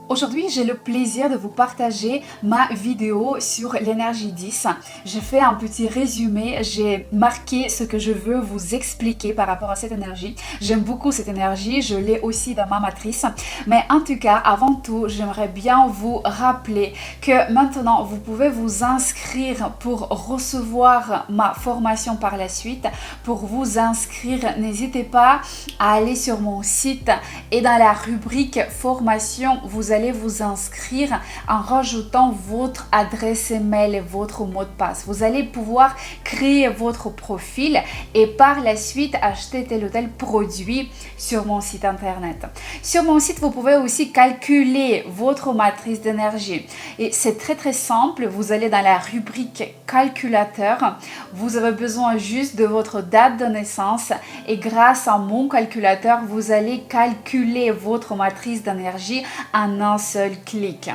Aujourd'hui, j'ai le plaisir de vous partager ma vidéo sur l'énergie 10. J'ai fait un petit résumé, j'ai marqué ce que je veux vous expliquer par rapport à cette énergie. J'aime beaucoup cette énergie, je l'ai aussi dans ma matrice. Mais en tout cas, avant tout, j'aimerais bien vous rappeler que maintenant, vous pouvez vous inscrire pour recevoir ma formation par la suite. Pour vous inscrire, n'hésitez pas à aller sur mon site et dans la rubrique formation, vous allez vous inscrire en rajoutant votre adresse email et votre mot de passe. Vous allez pouvoir créer votre profil et par la suite acheter tel ou tel produit sur mon site internet. Sur mon site, vous pouvez aussi calculer votre matrice d'énergie. Et c'est très simple. Vous allez dans la rubrique calculateur. Vous avez besoin juste de votre date de naissance et grâce à mon calculateur, vous allez calculer votre matrice d'énergie en un seul clic.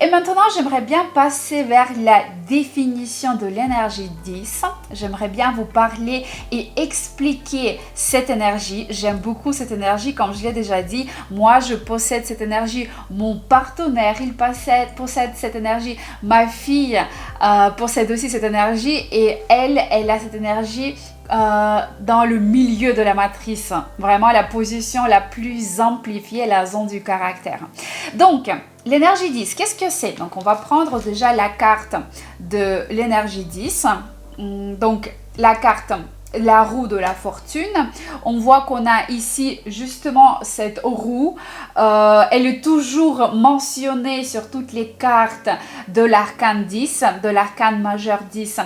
Et maintenant, j'aimerais bien passer vers la définition de l'énergie 10. J'aimerais bien vous parler et expliquer cette énergie. J'aime beaucoup cette énergie, comme je l'ai déjà dit. Moi, je possède cette énergie. Mon partenaire, il possède cette énergie. Ma fille possède aussi cette énergie et elle a cette énergie dans le milieu de la matrice, vraiment la position la plus amplifiée, la zone du caractère. Donc, l'énergie 10, qu'est-ce que c'est? Donc, on va prendre déjà la carte de l'énergie 10. Donc, la carte, la roue de la fortune. On voit qu'on a ici justement cette roue. Elle est toujours mentionnée sur toutes les cartes de l'arcane 10, de l'arcane majeur 10.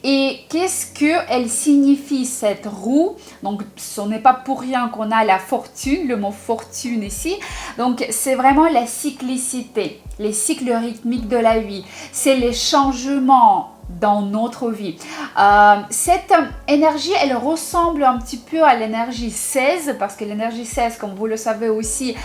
Et qu'est-ce qu'elle signifie cette roue? Donc, ce n'est pas pour rien qu'on a la fortune, le mot fortune ici. Donc, c'est vraiment la cyclicité, les cycles rythmiques de la vie. C'est les changements dans notre vie. Cette énergie, elle ressemble un petit peu à l'énergie 16 parce que l'énergie 16, comme vous le savez aussi,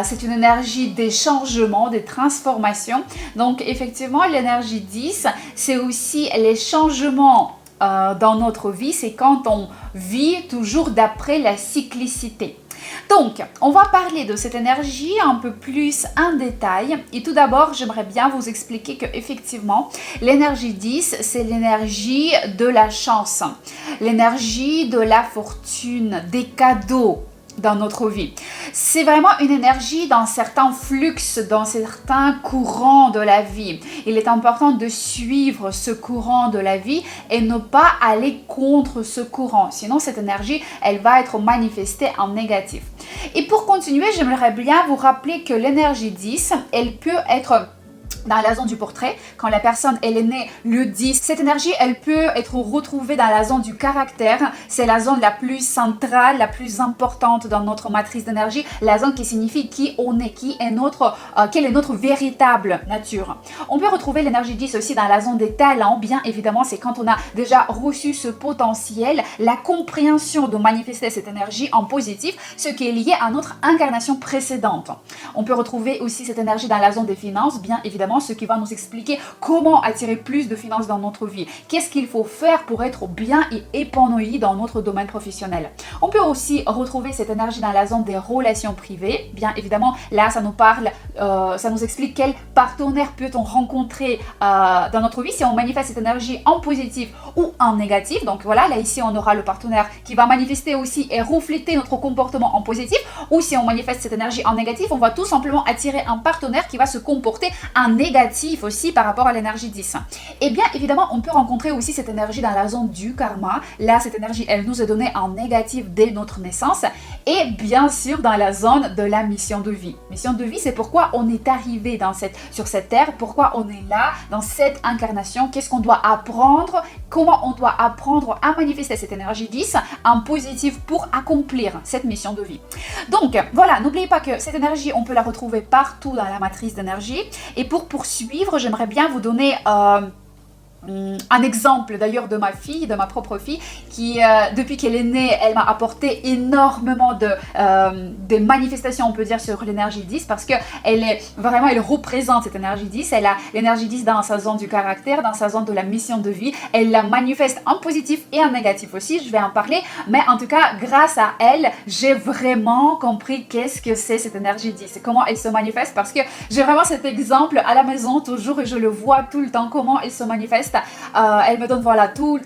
c'est une énergie des changements, des transformations. Donc effectivement, l'énergie 10, c'est aussi les changements dans notre vie. C'est quand on vit toujours d'après la cyclicité. Donc, on va parler de cette énergie un peu plus en détail. Et tout d'abord, j'aimerais bien vous expliquer que effectivement, l'énergie 10, c'est l'énergie de la chance, l'énergie de la fortune, des cadeaux dans notre vie. C'est vraiment une énergie dans certains flux, dans certains courants de la vie. Il est important de suivre ce courant de la vie et ne pas aller contre ce courant. Sinon, cette énergie, elle va être manifestée en négatif. Et pour continuer, j'aimerais bien vous rappeler que l'énergie 10, elle peut être dans la zone du portrait, quand la personne elle est née le 10, cette énergie elle peut être retrouvée dans la zone du caractère. C'est la zone la plus centrale, la plus importante dans notre matrice d'énergie, la zone qui signifie qui on est, quelle est notre véritable nature. On peut retrouver l'énergie 10 aussi dans la zone des talents. Bien évidemment, c'est quand on a déjà reçu ce potentiel, la compréhension de manifester cette énergie en positif, ce qui est lié à notre incarnation précédente. On peut retrouver aussi cette énergie dans la zone des finances, bien évidemment, ce qui va nous expliquer comment attirer plus de finances dans notre vie. Qu'est-ce qu'il faut faire pour être bien et épanoui dans notre domaine professionnel. On peut aussi retrouver cette énergie dans la zone des relations privées. Bien évidemment, là, ça nous parle, ça nous explique quel partenaire peut-on rencontrer dans notre vie si on manifeste cette énergie en positif ou en négatif. Donc voilà, là ici, on aura le partenaire qui va manifester aussi et refléter notre comportement en positif. Ou si on manifeste cette énergie en négatif, on va tout simplement attirer un partenaire qui va se comporter en négatif aussi par rapport à l'énergie 10. Et bien évidemment, on peut rencontrer aussi cette énergie dans la zone du karma. Là, cette énergie, elle nous est donnée en négatif dès notre naissance. Et bien sûr, dans la zone de la mission de vie. Mission de vie, c'est pourquoi on est arrivé sur cette terre, pourquoi on est là, dans cette incarnation, qu'est-ce qu'on doit apprendre, comment on doit apprendre à manifester cette énergie 10 en positif pour accomplir cette mission de vie. Donc, voilà, n'oubliez pas que cette énergie, on peut la retrouver partout dans la matrice d'énergie. Et pour poursuivre, j'aimerais bien vous donner un exemple d'ailleurs de ma fille, de ma propre fille, qui depuis qu'elle est née, elle m'a apporté énormément de manifestations, on peut dire, sur l'énergie 10, parce que elle représente cette énergie 10. Elle a l'énergie 10 dans sa zone du caractère, dans sa zone de la mission de vie. Elle la manifeste en positif et en négatif aussi, je vais en parler, mais en tout cas, grâce à elle, j'ai vraiment compris qu'est-ce que c'est cette énergie 10 et comment elle se manifeste, parce que j'ai vraiment cet exemple à la maison toujours et je le vois tout le temps, comment elle se manifeste. Elle me donne, voilà, tous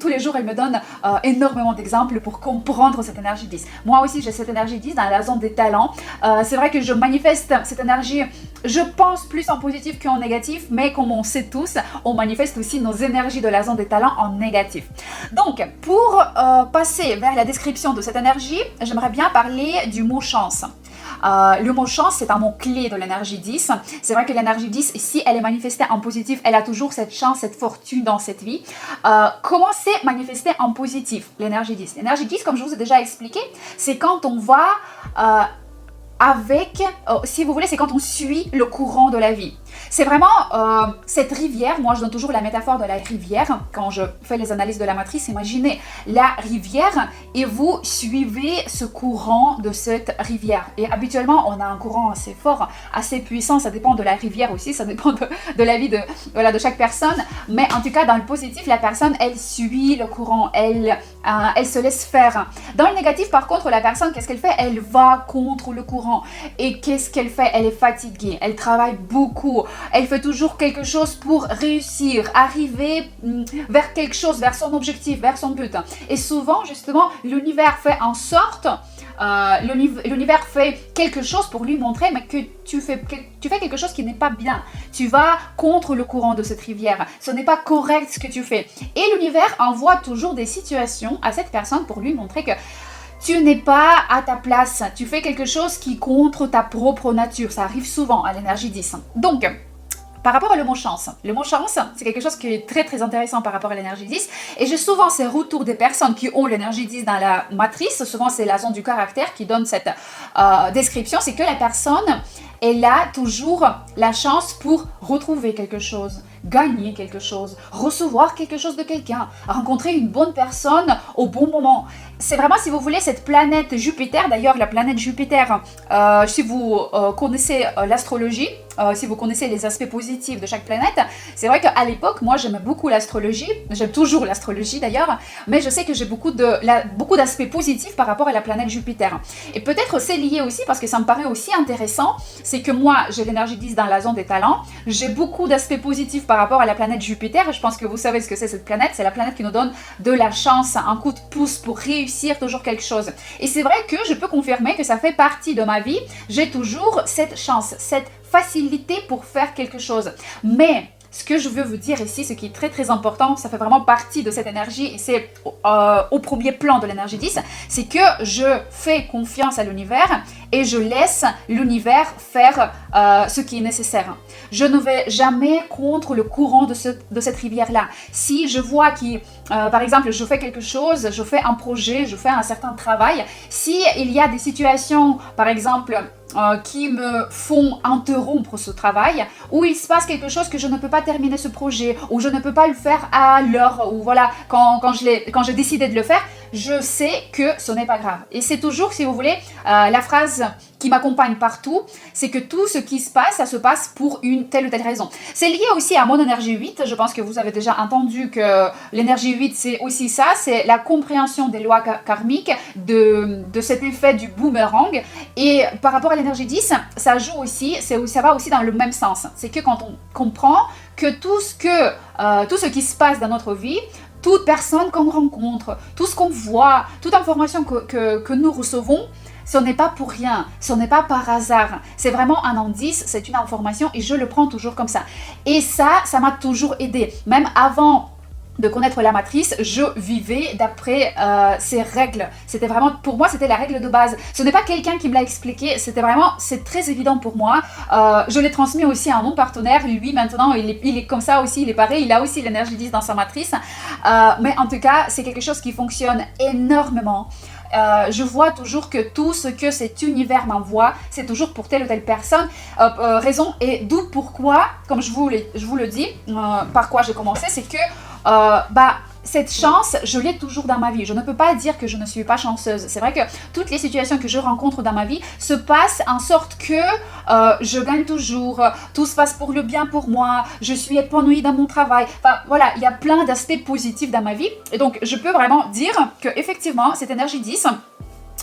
les jours, elle me donne énormément d'exemples pour comprendre cette énergie 10. Moi aussi, j'ai cette énergie 10 dans la zone des talents. C'est vrai que je manifeste cette énergie, je pense, plus en positif qu'en négatif, mais comme on sait tous, on manifeste aussi nos énergies de la zone des talents en négatif. Donc, pour passer vers la description de cette énergie, j'aimerais bien parler du mot chance. Le mot chance, c'est un mot clé de l'énergie 10. C'est vrai que l'énergie 10, si elle est manifestée en positif, elle a toujours cette chance, cette fortune dans cette vie. Comment c'est manifesté en positif, l'énergie 10? L'énergie 10, comme je vous ai déjà expliqué, c'est quand on va si vous voulez, c'est quand on suit le courant de la vie. C'est vraiment cette rivière, moi je donne toujours la métaphore de la rivière, quand je fais les analyses de la matrice, imaginez la rivière et vous suivez ce courant de cette rivière. Et habituellement, on a un courant assez fort, assez puissant, ça dépend de la rivière aussi, ça dépend de la vie de chaque personne, mais en tout cas dans le positif, la personne, elle suit le courant, elle se laisse faire. Dans le négatif, par contre, la personne, qu'est-ce qu'elle fait? Elle va contre le courant. Et qu'est-ce qu'elle fait? Elle est fatiguée, elle travaille beaucoup, elle fait toujours quelque chose pour réussir, arriver vers quelque chose, vers son objectif, vers son but. Et souvent, justement, l'univers fait en sorte, l'univers fait quelque chose pour lui montrer mais que tu fais quelque chose qui n'est pas bien. Tu vas contre le courant de cette rivière. Ce n'est pas correct ce que tu fais. Et l'univers envoie toujours des situations à cette personne pour lui montrer que tu n'es pas à ta place. Tu fais quelque chose qui est contre ta propre nature. Ça arrive souvent à l'énergie 10. Donc, par rapport au mot chance, le mot chance, c'est quelque chose qui est très très intéressant par rapport à l'énergie 10. Et j'ai souvent ces retours des personnes qui ont l'énergie 10 dans la matrice. Souvent, c'est la zone du caractère qui donne cette description. C'est que la personne, elle a toujours la chance pour retrouver quelque chose, gagner quelque chose, recevoir quelque chose de quelqu'un, rencontrer une bonne personne au bon moment. C'est vraiment, si vous voulez, cette planète Jupiter, d'ailleurs la planète Jupiter, si vous connaissez l'astrologie, si vous connaissez les aspects positifs de chaque planète, c'est vrai qu'à l'époque, moi j'aimais beaucoup l'astrologie, j'aime toujours l'astrologie d'ailleurs, mais je sais que j'ai beaucoup d'aspects positifs par rapport à la planète Jupiter. Et peut-être c'est lié aussi parce que ça me paraît aussi intéressant, c'est que moi j'ai l'énergie 10 dans la zone des talents, j'ai beaucoup d'aspects positifs par rapport à la planète Jupiter, et je pense que vous savez ce que c'est cette planète, c'est la planète qui nous donne de la chance, un coup de pouce pour réussir toujours quelque chose. Et c'est vrai que je peux confirmer que ça fait partie de ma vie, j'ai toujours cette chance, cette facilité pour faire quelque chose. Mais ce que je veux vous dire ici, ce qui est très très important, ça fait vraiment partie de cette énergie et c'est au premier plan de l'énergie 10, c'est que je fais confiance à l'univers et je laisse l'univers faire ce qui est nécessaire. Je ne vais jamais contre le courant de cette rivière-là. Si je vois par exemple, je fais quelque chose, je fais un projet, je fais un certain travail, si il y a des situations, par exemple, qui me font interrompre ce travail, ou il se passe quelque chose que je ne peux pas terminer ce projet, ou je ne peux pas le faire à l'heure, ou voilà, quand j'ai décidé de le faire, je sais que ce n'est pas grave. Et c'est toujours, si vous voulez, la phrase qui m'accompagne partout, c'est que tout ce qui se passe, ça se passe pour une telle ou telle raison. C'est lié aussi à mon énergie 8, je pense que vous avez déjà entendu que l'énergie 8, c'est aussi ça, c'est la compréhension des lois karmiques, de cet effet du boomerang, et par rapport à l'énergie 10, ça joue aussi, ça va aussi dans le même sens. C'est que quand on comprend que tout ce qui se passe dans notre vie, toute personne qu'on rencontre, tout ce qu'on voit, toute information que nous recevons, ce n'est pas pour rien, ce n'est pas par hasard. C'est vraiment un indice, c'est une information et je le prends toujours comme ça. Et ça m'a toujours aidé. Même avant de connaître la matrice, je vivais d'après ces règles. C'était vraiment, pour moi, c'était la règle de base. Ce n'est pas quelqu'un qui me l'a expliqué, c'est très évident pour moi. Je l'ai transmis aussi à mon partenaire. Lui, maintenant, il est comme ça aussi, il est pareil, il a aussi l'énergie 10 dans sa matrice. Mais en tout cas, c'est quelque chose qui fonctionne énormément. je vois toujours que tout ce que cet univers m'envoie, c'est toujours pour telle ou telle personne, raison, et d'où pourquoi, comme je vous le dis, par quoi j'ai commencé, c'est que cette chance, je l'ai toujours dans ma vie. Je ne peux pas dire que je ne suis pas chanceuse. C'est vrai que toutes les situations que je rencontre dans ma vie se passent en sorte que je gagne toujours, tout se passe pour le bien pour moi, je suis épanouie dans mon travail. Enfin, voilà, il y a plein d'aspects positifs dans ma vie. Et donc, je peux vraiment dire que effectivement, cette énergie 10,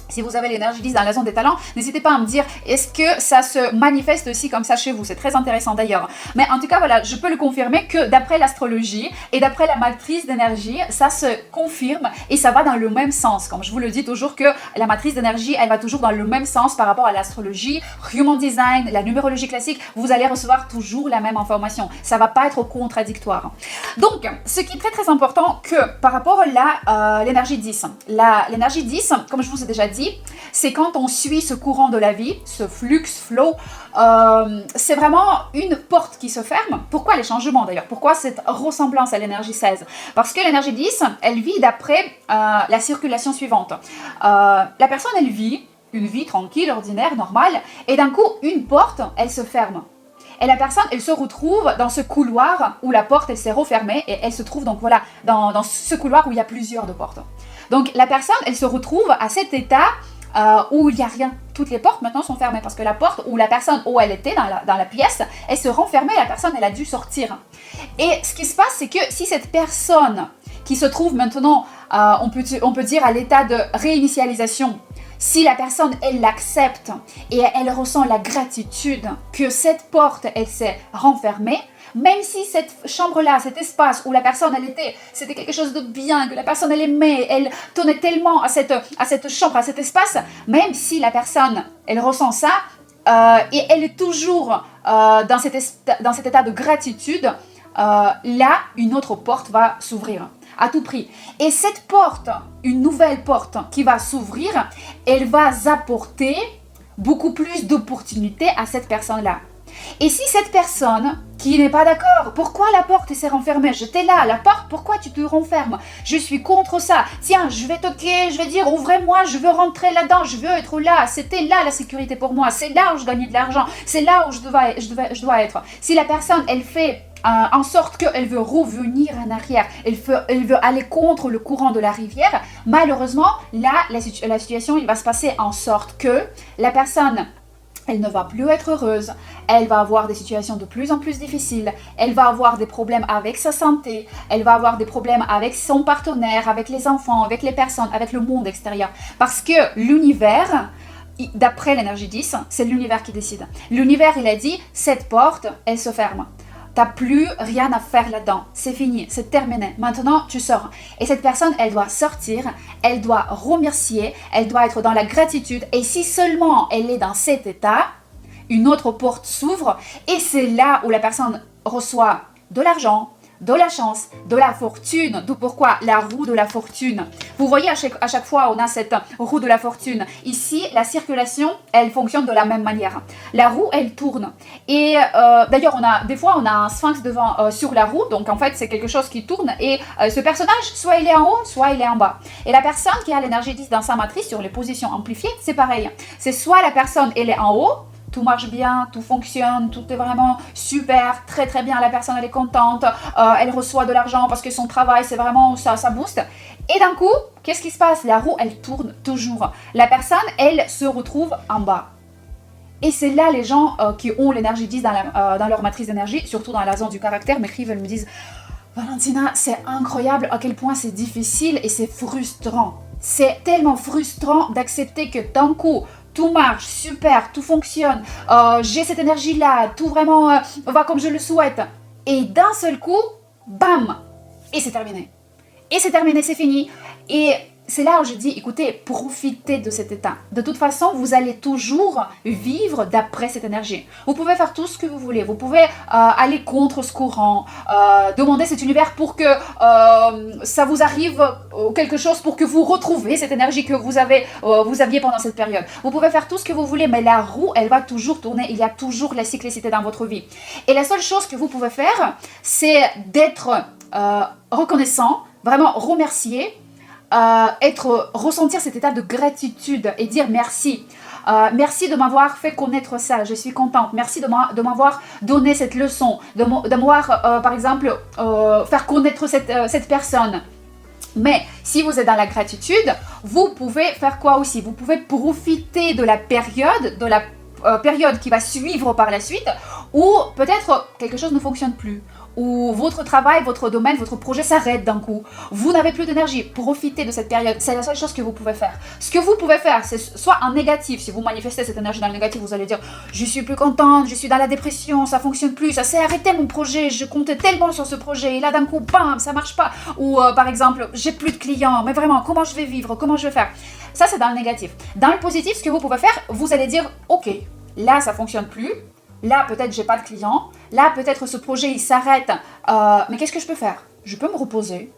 si vous avez l'énergie 10 dans la zone des talents, n'hésitez pas à me dire est-ce que ça se manifeste aussi comme ça chez vous. C'est très intéressant d'ailleurs. Mais en tout cas, voilà, je peux le confirmer que d'après l'astrologie et d'après la matrice d'énergie, ça se confirme et ça va dans le même sens. Comme je vous le dis toujours que la matrice d'énergie, elle va toujours dans le même sens par rapport à l'astrologie, human design, la numérologie classique. Vous allez recevoir toujours la même information. Ça va pas être contradictoire. Donc, ce qui est très très important que par rapport à l'énergie 10, l'énergie 10, comme je vous ai déjà dit, c'est quand on suit ce courant de la vie, ce flux, flow, c'est vraiment une porte qui se ferme. Pourquoi les changements d'ailleurs? Pourquoi cette ressemblance à l'énergie 16? Parce que l'énergie 10, elle vit d'après la circulation suivante. La personne, elle vit une vie tranquille, ordinaire, normale, et d'un coup, une porte, elle se ferme. Et la personne, elle se retrouve dans ce couloir où la porte, elle s'est refermée, et elle se trouve donc voilà, dans ce couloir où il y a plusieurs de portes. Donc la personne, elle se retrouve à cet état où il n'y a rien. Toutes les portes maintenant sont fermées parce que la porte où la personne, où elle était dans la pièce, elle se renfermait, la personne, elle a dû sortir. Et ce qui se passe, c'est que si cette personne qui se trouve maintenant, on peut dire à l'état de réinitialisation, si la personne, elle l'accepte et elle ressent la gratitude que cette porte, elle s'est renfermée, même si cette chambre-là, cet espace où la personne, elle était, c'était quelque chose de bien, que la personne, elle aimait, elle tenait tellement à cette chambre, à cet espace, même si la personne, elle ressent ça, et elle est toujours dans cet état de gratitude, là, une autre porte va s'ouvrir à tout prix. Et cette porte, une nouvelle porte qui va s'ouvrir, elle va apporter beaucoup plus d'opportunités à cette personne-là. Et si cette personne qui n'est pas d'accord, pourquoi la porte s'est renfermée? J'étais là, la porte, pourquoi tu te renfermes? Je suis contre ça. Tiens, je vais toquer, je vais dire, ouvrez-moi, je veux rentrer là-dedans, je veux être là. C'était là la sécurité pour moi, c'est là où je gagnais de l'argent, c'est là où je dois être. Si la personne, elle fait en sorte qu'elle veut revenir en arrière, elle veut aller contre le courant de la rivière, malheureusement, là, la situation, il va se passer en sorte que la personne, elle ne va plus être heureuse, elle va avoir des situations de plus en plus difficiles, elle va avoir des problèmes avec sa santé, elle va avoir des problèmes avec son partenaire, avec les enfants, avec les personnes, avec le monde extérieur. Parce que l'univers, d'après l'énergie 10, c'est l'univers qui décide. L'univers, il a dit, cette porte, elle se ferme. T'as plus rien à faire là-dedans. C'est fini, c'est terminé. Maintenant, tu sors. Et cette personne, elle doit sortir, elle doit remercier, elle doit être dans la gratitude. Et si seulement elle est dans cet état, une autre porte s'ouvre et c'est là où la personne reçoit de l'argent, de la chance, de la fortune. D'où pourquoi la roue de la fortune. Vous voyez, à chaque fois, on a cette roue de la fortune. Ici, la circulation, elle fonctionne de la même manière. La roue, elle tourne. Et d'ailleurs, des fois, on a un sphinx devant sur la roue. Donc, en fait, c'est quelque chose qui tourne. Et ce personnage, soit il est en haut, soit il est en bas. Et la personne qui a l'énergie 10 dans sa matrice, sur les positions amplifiées, c'est pareil. C'est soit la personne, elle est en haut, tout marche bien, tout fonctionne, tout est vraiment super, très très bien, la personne elle est contente, elle reçoit de l'argent parce que son travail c'est vraiment ça booste. Et d'un coup, qu'est-ce qui se passe? La roue elle tourne toujours. La personne elle se retrouve en bas. Et c'est là les gens qui ont l'énergie 10 dans leur matrice d'énergie, surtout dans la zone du caractère, m'écrivent, elles me disent Valentina, c'est incroyable à quel point c'est difficile et c'est frustrant. C'est tellement frustrant d'accepter que d'un coup, tout marche, super, tout fonctionne, j'ai cette énergie-là, tout vraiment va comme je le souhaite. Et d'un seul coup, bam, et c'est terminé. Et c'est terminé, c'est fini. Et c'est là où je dis, écoutez, profitez de cet état. De toute façon, vous allez toujours vivre d'après cette énergie. Vous pouvez faire tout ce que vous voulez. Vous pouvez aller contre ce courant, demander cet univers pour que ça vous arrive quelque chose pour que vous retrouvez cette énergie que vous aviez pendant cette période. Vous pouvez faire tout ce que vous voulez, mais la roue, elle va toujours tourner. Il y a toujours la cyclicité dans votre vie. Et la seule chose que vous pouvez faire, c'est d'être reconnaissant, vraiment remercier, ressentir cet état de gratitude et dire merci. Merci de m'avoir fait connaître ça, je suis contente. Merci de m'avoir donné cette leçon, de m'avoir, par exemple, faire connaître cette personne. Mais si vous êtes dans la gratitude, vous pouvez faire quoi aussi? Vous pouvez profiter de la période qui va suivre par la suite, où peut-être quelque chose ne fonctionne plus, où votre travail, votre domaine, votre projet s'arrête d'un coup. Vous n'avez plus d'énergie. Profitez de cette période. C'est la seule chose que vous pouvez faire. Ce que vous pouvez faire, c'est soit en négatif. Si vous manifestez cette énergie dans le négatif, vous allez dire « Je suis plus contente, je suis dans la dépression, ça fonctionne plus, ça s'est arrêté mon projet, je comptais tellement sur ce projet, et là d'un coup, bam, ça marche pas. » Ou par exemple « J'ai plus de clients, mais vraiment, comment je vais vivre, comment je vais faire ?» Ça, c'est dans le négatif. Dans le positif, ce que vous pouvez faire, vous allez dire « Ok, là, ça fonctionne plus. » Là, peut-être, j'ai pas de clients. Là, peut-être, ce projet, il s'arrête. Mais qu'est-ce que je peux faire? Je peux me reposer.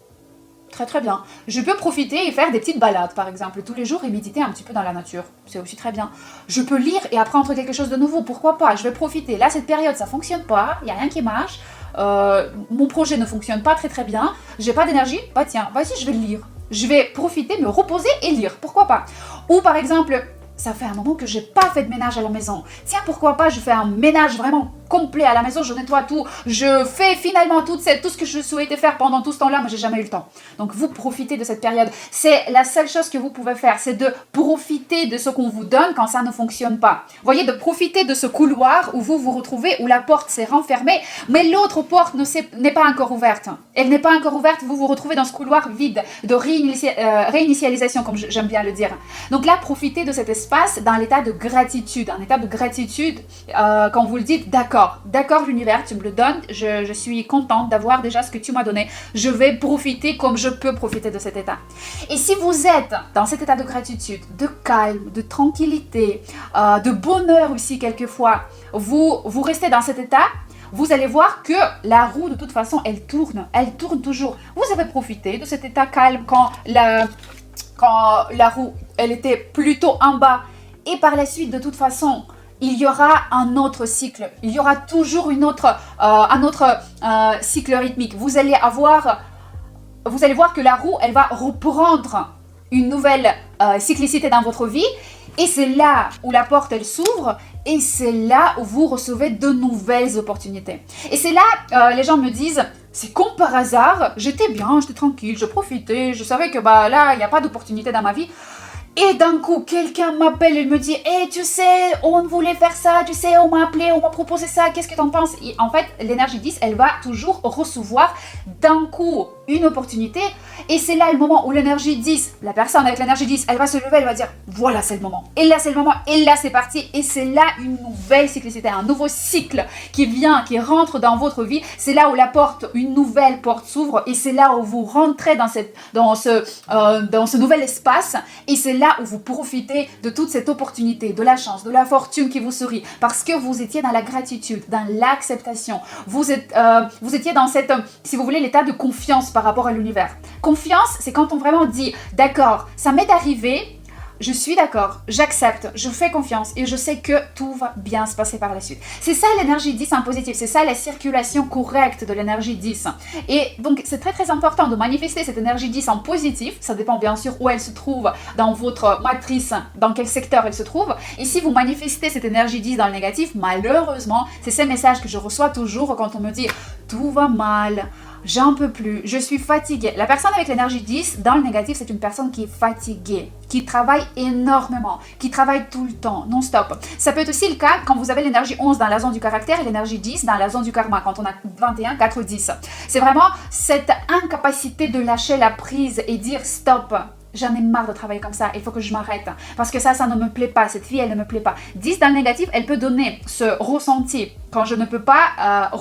Très, très bien. Je peux profiter et faire des petites balades, par exemple, tous les jours et méditer un petit peu dans la nature. C'est aussi très bien. Je peux lire et apprendre quelque chose de nouveau. Pourquoi pas? Je vais profiter. Là, cette période, ça fonctionne pas. Il n'y a rien qui marche. Mon projet ne fonctionne pas très, très bien. J'ai pas d'énergie. Bah tiens, vas-y, je vais lire. Je vais profiter, me reposer et lire. Pourquoi pas? Ou, par exemple... Ça fait un moment que j'ai pas fait de ménage à la maison. Tiens, pourquoi pas, je fais un ménage vraiment complet à la maison, je nettoie tout, je fais finalement tout ce que je souhaitais faire pendant tout ce temps-là, mais j'ai jamais eu le temps. Donc vous profitez de cette période. C'est la seule chose que vous pouvez faire, c'est de profiter de ce qu'on vous donne quand ça ne fonctionne pas. Vous voyez, de profiter de ce couloir où vous vous retrouvez, où la porte s'est renfermée, mais l'autre porte n'est pas encore ouverte. Elle n'est pas encore ouverte, vous vous retrouvez dans ce couloir vide de réinitialisation, comme j'aime bien le dire. Donc là, profitez de cet espace dans l'état de gratitude. Un état de gratitude, quand vous le dites, d'accord l'univers, tu me le donnes, je suis contente d'avoir déjà ce que tu m'as donné. Je vais profiter comme je peux profiter de cet état. Et si vous êtes dans cet état de gratitude, de calme, de tranquillité, de bonheur aussi quelquefois, vous restez dans cet état, vous allez voir que la roue, de toute façon, elle tourne toujours. Vous avez profité de cet état calme quand la roue, elle était plutôt en bas. Et par la suite, de toute façon, il y aura un autre cycle. Il y aura toujours un autre cycle rythmique. Vous allez voir que la roue, elle va reprendre une nouvelle cyclicité dans votre vie. Et c'est là où la porte, elle s'ouvre. Et c'est là où vous recevez de nouvelles opportunités. Et c'est là, les gens me disent, c'est comme par hasard, j'étais bien, j'étais tranquille, je profitais, je savais que là, il n'y a pas d'opportunité dans ma vie. Et d'un coup, quelqu'un m'appelle et me dit « Hey, tu sais, on voulait faire ça, tu sais, on m'a appelé, on m'a proposé ça, qu'est-ce que t'en penses ?» Et en fait, l'énergie 10, elle va toujours recevoir d'un coup une opportunité. Et c'est là le moment où l'énergie 10, la personne avec l'énergie 10, elle va se lever, elle va dire « Voilà, c'est le moment. Et là, c'est le moment. Et là, c'est parti. » Et c'est là une nouvelle cyclicité, un nouveau cycle qui vient, qui rentre dans votre vie. C'est là où une nouvelle porte s'ouvre. Et c'est là où vous rentrez dans ce nouvel espace. Et c'est là où vous profitez de toute cette opportunité, de la chance, de la fortune qui vous sourit, parce que vous étiez dans la gratitude, dans l'acceptation. Vous étiez dans si vous voulez, l'état de confiance par rapport à l'univers. Confiance, c'est quand on vraiment dit, d'accord, ça m'est arrivé, je suis d'accord, j'accepte, je fais confiance et je sais que tout va bien se passer par la suite. C'est ça l'énergie 10 en positif, c'est ça la circulation correcte de l'énergie 10. Et donc c'est très très important de manifester cette énergie 10 en positif, ça dépend bien sûr où elle se trouve dans votre matrice, dans quel secteur elle se trouve. Et si vous manifestez cette énergie 10 dans le négatif, malheureusement, c'est ces messages que je reçois toujours quand on me dit « tout va mal ». J'en peux plus, je suis fatiguée. La personne avec l'énergie 10, dans le négatif, c'est une personne qui est fatiguée, qui travaille énormément, qui travaille tout le temps, non-stop. Ça peut être aussi le cas quand vous avez l'énergie 11 dans la zone du caractère et l'énergie 10 dans la zone du karma, quand on a 21, 4, 10. C'est vraiment cette incapacité de lâcher la prise et dire stop. J'en ai marre de travailler comme ça, il faut que je m'arrête. Parce que ça ne me plaît pas, cette vie, elle ne me plaît pas. 10 dans le négatif, elle peut donner ce ressenti quand je ne peux pas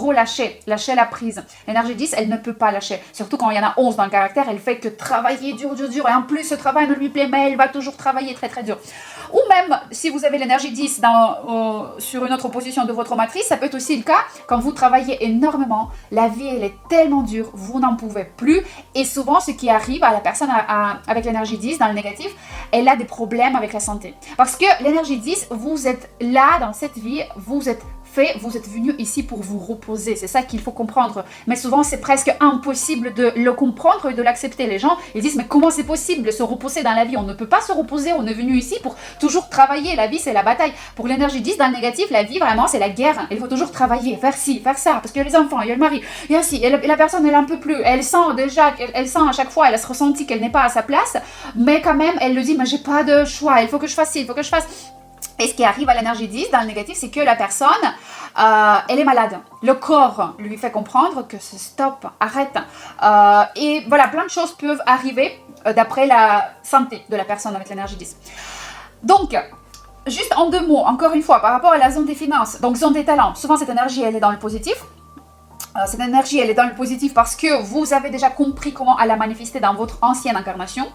lâcher la prise. L'énergie 10, elle ne peut pas lâcher. Surtout quand il y en a 11 dans le caractère, elle fait que travailler dur. Et en plus, ce travail ne lui plaît, mais elle va toujours travailler très très dur. Ou même, si vous avez l'énergie 10 sur une autre position de votre matrice, ça peut être aussi le cas quand vous travaillez énormément. La vie, elle est tellement dure, vous n'en pouvez plus. Et souvent, ce qui arrive à la personne avec l'énergie 10 dans le négatif, elle a des problèmes avec la santé. Parce que l'énergie 10, vous êtes là dans cette vie, vous êtes fait, vous êtes venu ici pour vous reposer. C'est ça qu'il faut comprendre. Mais souvent, c'est presque impossible de le comprendre et de l'accepter. Les gens, ils disent, mais comment c'est possible de se reposer dans la vie? On ne peut pas se reposer, on est venu ici pour toujours travailler. La vie, c'est la bataille. Pour l'énergie 10, dans le négatif, la vie, vraiment, c'est la guerre. Il faut toujours travailler, faire ci, faire ça, parce qu'il y a les enfants, il y a le mari, il y a ci, et la personne, elle en peut plus. Elle sent déjà, elle sent à chaque fois, elle a ressenti qu'elle n'est pas à sa place, mais quand même, elle le dit, mais j'ai pas de choix, il faut que je fasse ci, il faut que je fasse... Et ce qui arrive à l'énergie 10, dans le négatif, c'est que la personne, elle est malade. Le corps lui fait comprendre que c'est stop, arrête. Et voilà, plein de choses peuvent arriver d'après la santé de la personne avec l'énergie 10. Donc, juste en 2 mots, encore une fois, par rapport à la zone des finances, donc zone des talents, souvent cette énergie, elle est dans le positif. Cette énergie, elle est dans le positif parce que vous avez déjà compris comment elle a manifesté dans votre ancienne incarnation,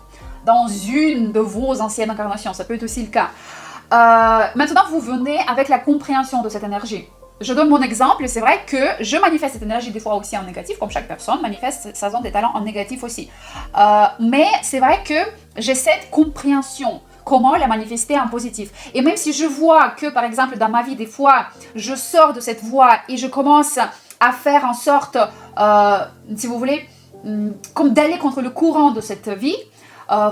dans une de vos anciennes incarnations, ça peut être aussi le cas. Maintenant, vous venez avec la compréhension de cette énergie. Je donne mon exemple, c'est vrai que je manifeste cette énergie des fois aussi en négatif, comme chaque personne manifeste sa zone des talents en négatif aussi. Mais c'est vrai que j'ai cette compréhension, comment la manifester en positif. Et même si je vois que, par exemple, dans ma vie, des fois, je sors de cette voie et je commence à faire en sorte, si vous voulez, comme d'aller contre le courant de cette vie,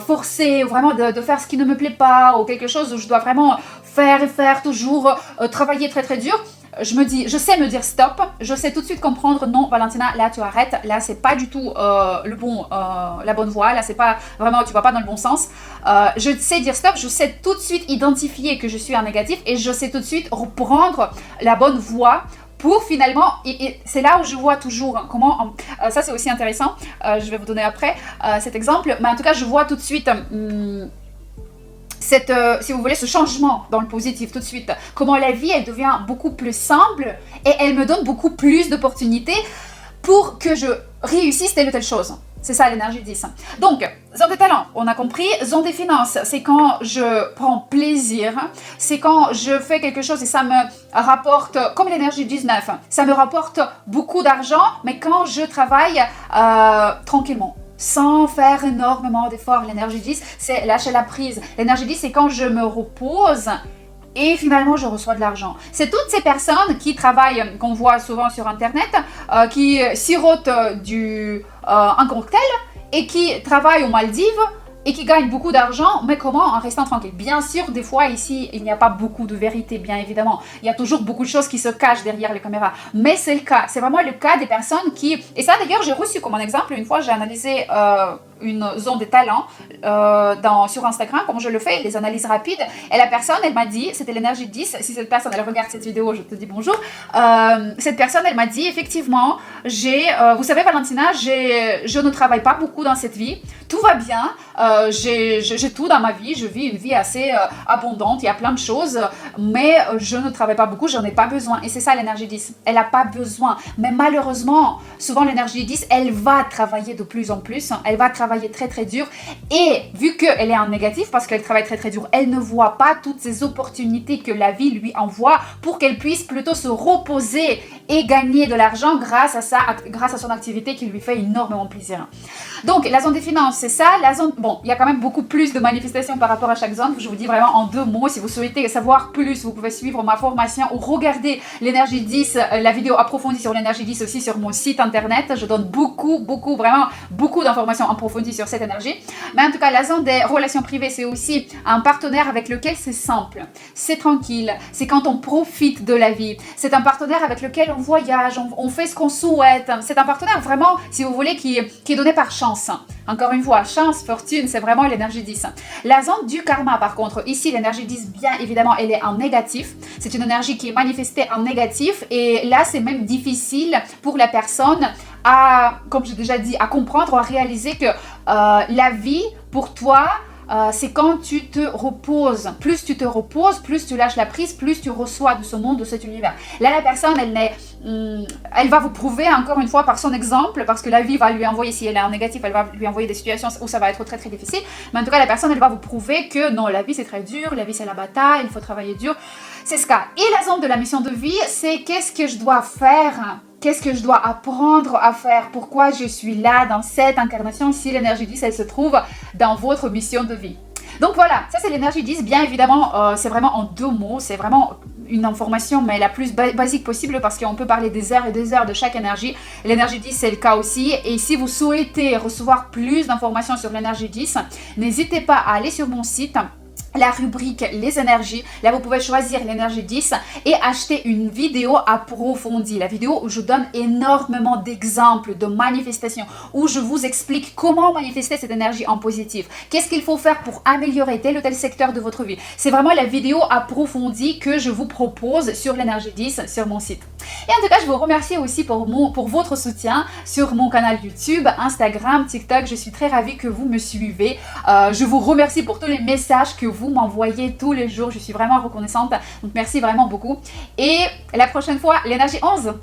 forcer vraiment de faire ce qui ne me plaît pas ou quelque chose où je dois vraiment faire et faire toujours, travailler très très dur, je sais me dire stop, je sais tout de suite comprendre non Valentina, là tu arrêtes, là c'est pas du tout la bonne voie, là c'est pas vraiment, tu vas pas dans le bon sens, je sais dire stop, je sais tout de suite identifier que je suis en négatif et je sais tout de suite reprendre la bonne voie pour finalement, et c'est là où je vois toujours comment, ça c'est aussi intéressant, je vais vous donner après cet exemple, mais en tout cas je vois tout de suite si vous voulez, ce changement dans le positif tout de suite, comment la vie elle devient beaucoup plus simple et elle me donne beaucoup plus d'opportunités pour que je réussisse telle ou telle chose. C'est ça l'énergie 10. Donc, zone des talents, on a compris. Zone des finances, c'est quand je prends plaisir. C'est quand je fais quelque chose et ça me rapporte, comme l'énergie 19, ça me rapporte beaucoup d'argent, mais quand je travaille tranquillement, sans faire énormément d'efforts. L'énergie 10, c'est lâcher la prise. L'énergie 10, c'est quand je me repose et finalement je reçois de l'argent. C'est toutes ces personnes qui travaillent, qu'on voit souvent sur internet, qui sirotent un cocktail et qui travaillent aux Maldives et qui gagnent beaucoup d'argent, mais comment? En restant tranquille. Bien sûr, des fois ici, il n'y a pas beaucoup de vérité, bien évidemment. Il y a toujours beaucoup de choses qui se cachent derrière les caméras. Mais c'est le cas. C'est vraiment le cas des personnes qui... Et ça d'ailleurs, j'ai reçu comme un exemple, une fois j'ai analysé une zone des talents sur Instagram, comme je le fais, les analyses rapides. Et la personne, elle m'a dit, c'était l'énergie 10, si cette personne, elle regarde cette vidéo, je te dis bonjour. Cette personne, elle m'a dit, effectivement, vous savez Valentina, je ne travaille pas beaucoup dans cette vie, tout va bien, j'ai tout dans ma vie, je vis une vie assez abondante, il y a plein de choses, mais je ne travaille pas beaucoup, j'en ai pas besoin. Et c'est ça l'énergie 10, elle n'a pas besoin. Mais malheureusement, souvent l'énergie 10, elle va travailler de plus en plus, elle va travailler très très dur et vu qu'elle est en négatif parce qu'elle travaille très très dur, elle ne voit pas toutes ces opportunités que la vie lui envoie pour qu'elle puisse plutôt se reposer et gagner de l'argent grâce à son activité qui lui fait énormément plaisir. Donc la zone des finances, c'est ça. La zone, bon, il y a quand même beaucoup plus de manifestations par rapport à chaque zone. Je vous dis vraiment en 2 mots. Si vous souhaitez savoir plus, vous pouvez suivre ma formation ou regarder l'énergie 10, la vidéo approfondie sur l'énergie 10 aussi sur mon site internet. Je donne vraiment beaucoup d'informations approfondies sur cette énergie. Mais en tout cas, la zone des relations privées, c'est aussi un partenaire avec lequel c'est simple, c'est tranquille, c'est quand on profite de la vie. C'est un partenaire avec lequel on voyage, on fait ce qu'on souhaite. C'est un partenaire vraiment, si vous voulez, qui est donné par chance. Encore une fois, chance, fortune, c'est vraiment l'énergie 10. La zone du karma, par contre, ici, l'énergie 10, bien évidemment, elle est en négatif. C'est une énergie qui est manifestée en négatif. Et là, c'est même difficile pour la personne comme j'ai déjà dit, à comprendre, à réaliser que la vie, pour toi, c'est quand tu te reposes. Plus tu te reposes, plus tu lâches la prise, plus tu reçois de ce monde, de cet univers. Là, la personne, elle va vous prouver encore une fois par son exemple, parce que la vie va lui envoyer, si elle est en négatif, elle va lui envoyer des situations où ça va être très très difficile. Mais en tout cas, la personne, elle va vous prouver que non, la vie c'est très dur, la vie c'est la bataille, il faut travailler dur. C'est ce cas. Et la zone de la mission de vie, c'est qu'est-ce que je dois faire? Qu'est-ce que je dois apprendre à faire? Pourquoi je suis là dans cette incarnation si l'énergie 10, elle se trouve dans votre mission de vie? Donc voilà, ça c'est l'énergie 10. Bien évidemment, c'est vraiment en 2 mots. C'est vraiment une information mais la plus basique possible parce qu'on peut parler des heures et des heures de chaque énergie. L'énergie 10 c'est le cas aussi, et si vous souhaitez recevoir plus d'informations sur l'énergie 10, n'hésitez pas à aller sur mon site, la rubrique les énergies. Là vous pouvez choisir l'énergie 10 et acheter une vidéo approfondie, la vidéo où je donne énormément d'exemples de manifestations, où je vous explique comment manifester cette énergie en positif, qu'est-ce qu'il faut faire pour améliorer tel ou tel secteur de votre vie. C'est vraiment la vidéo approfondie que je vous propose sur l'énergie 10 sur mon site. Et en tout cas je vous remercie aussi pour votre soutien sur mon canal YouTube, Instagram, TikTok. Je suis très ravie que vous me suivez. Je vous remercie pour tous les messages que vous m'envoyez tous les jours. Je suis vraiment reconnaissante. Donc merci vraiment beaucoup. Et la prochaine fois, l'énergie 11.